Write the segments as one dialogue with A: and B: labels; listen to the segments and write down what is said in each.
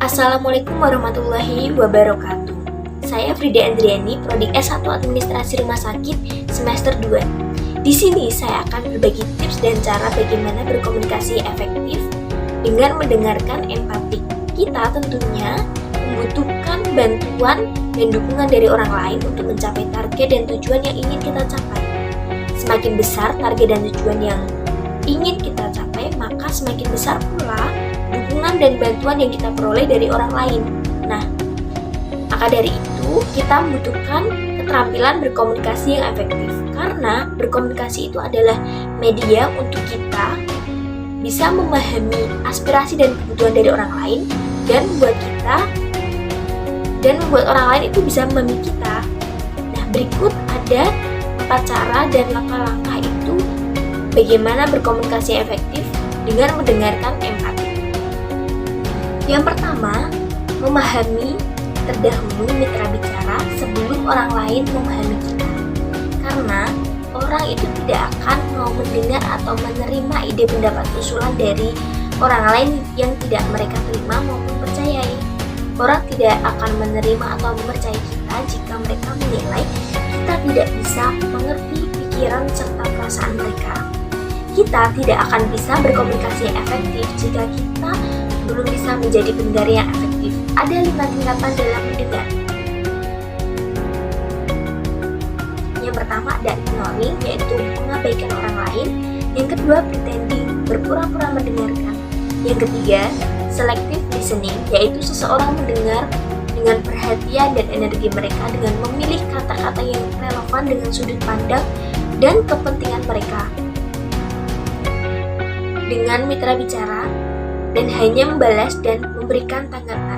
A: Assalamualaikum warahmatullahi wabarakatuh. Saya Frida Andriani, Prodi S1 Administrasi Rumah Sakit semester 2. Di sini saya akan berbagi tips dan cara bagaimana berkomunikasi efektif dengan mendengarkan empatik. Kita tentunya membutuhkan bantuan dan dukungan dari orang lain untuk mencapai target dan tujuan yang ingin kita capai. Semakin besar target dan tujuan yang ingin kita capai, maka semakin besar pula dukungan dan bantuan yang kita peroleh dari orang lain. Nah, maka dari itu kita membutuhkan keterampilan berkomunikasi yang efektif, karena berkomunikasi itu adalah media untuk kita bisa memahami aspirasi dan kebutuhan dari orang lain dan membuat orang lain itu bisa memahami kita. Nah, berikut ada 4 cara dan langkah-langkah itu bagaimana berkomunikasi efektif dengan mendengarkan empati. Yang pertama, memahami terdahulu mitra bicara sebelum orang lain memahami kita. Karena orang itu tidak akan mau mendengar atau menerima ide pendapat usulan dari orang lain yang tidak mereka terima maupun percayai. Orang tidak akan menerima atau mempercayai kita jika mereka menilai kita tidak bisa mengerti pikiran serta perasaan mereka. Kita tidak akan bisa berkomunikasi efektif jika kita belum bisa menjadi pendengar yang efektif. Ada 5 tingkatan dalam mendengar. Yang pertama ada ignoring, yaitu mengabaikan orang lain. Yang kedua pretending, berpura-pura mendengarkan. Yang ketiga selective listening, yaitu seseorang mendengar dengan perhatian dan energi mereka dengan memilih kata-kata yang relevan dengan sudut pandang dan kepentingan mereka. Dengan mitra bicara dan hanya membalas dan memberikan tanggapan.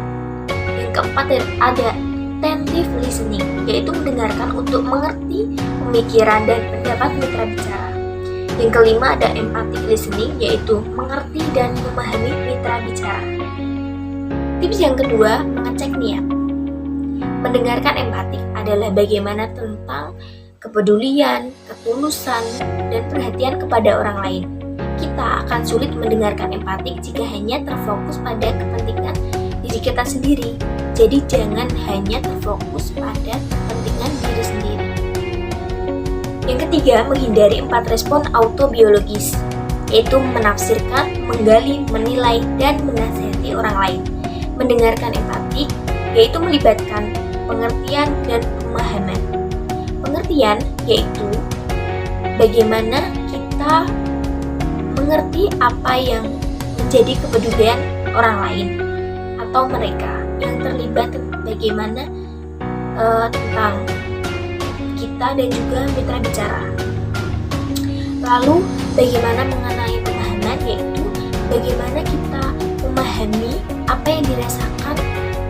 A: Yang keempat ada attentive listening, yaitu mendengarkan untuk mengerti pemikiran dan pendapat mitra bicara. Yang kelima ada empathic listening, yaitu mengerti dan memahami mitra bicara. Tips yang kedua, mengecek niat. Mendengarkan empatik adalah bagaimana tentang kepedulian, ketulusan, dan perhatian kepada orang lain. Kita akan sulit mendengarkan empatik jika hanya terfokus pada kepentingan diri kita sendiri. Jadi jangan hanya terfokus pada kepentingan diri sendiri. Yang ketiga, menghindari 4 respon autobiologis, yaitu menafsirkan, menggali, menilai, dan menasihati orang lain. Mendengarkan empatik yaitu melibatkan pengertian dan pemahaman. Pengertian yaitu bagaimana kita mengerti apa yang menjadi kepedulian orang lain atau mereka yang terlibat, bagaimana tentang kita dan juga mitra bicara. Lalu bagaimana mengenai pemahaman, yaitu bagaimana kita memahami apa yang dirasakan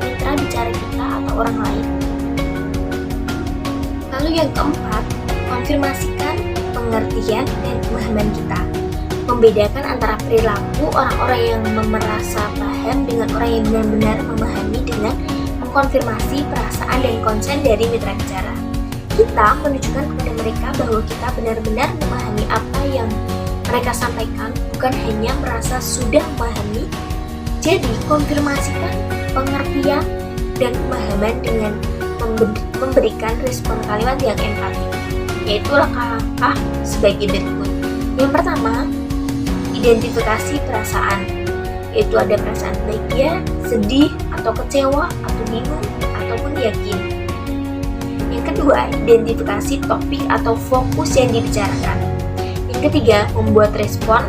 A: mitra bicara kita atau orang lain. Lalu yang keempat, konfirmasikan pengertian dan pemahaman kita. Membedakan antara perilaku orang-orang yang merasa paham dengan orang yang benar-benar memahami dengan mengkonfirmasi perasaan dan konsen dari mitra bicara. Kita menunjukkan kepada mereka bahwa kita benar-benar memahami apa yang mereka sampaikan, bukan hanya merasa sudah memahami. Jadi, konfirmasikan pengertian dan pemahaman dengan memberikan respon kalimat yang empatik, yaitu langkah-langkah sebagai berikut. Yang pertama, identifikasi perasaan, yaitu ada perasaan bahagia, sedih, atau kecewa, atau bingung, ataupun yakin. Yang kedua, identifikasi topik atau fokus yang dibicarakan. Yang ketiga, membuat respon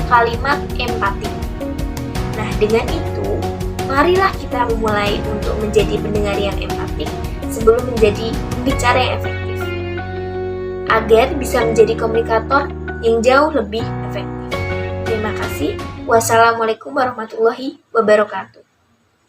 A: kalimat empatik. Nah, dengan itu, marilah kita memulai untuk menjadi pendengar yang empatik sebelum menjadi pembicara yang efektif, agar bisa menjadi komunikator yang jauh lebih efektif. Terima kasih. Wassalamualaikum warahmatullahi wabarakatuh.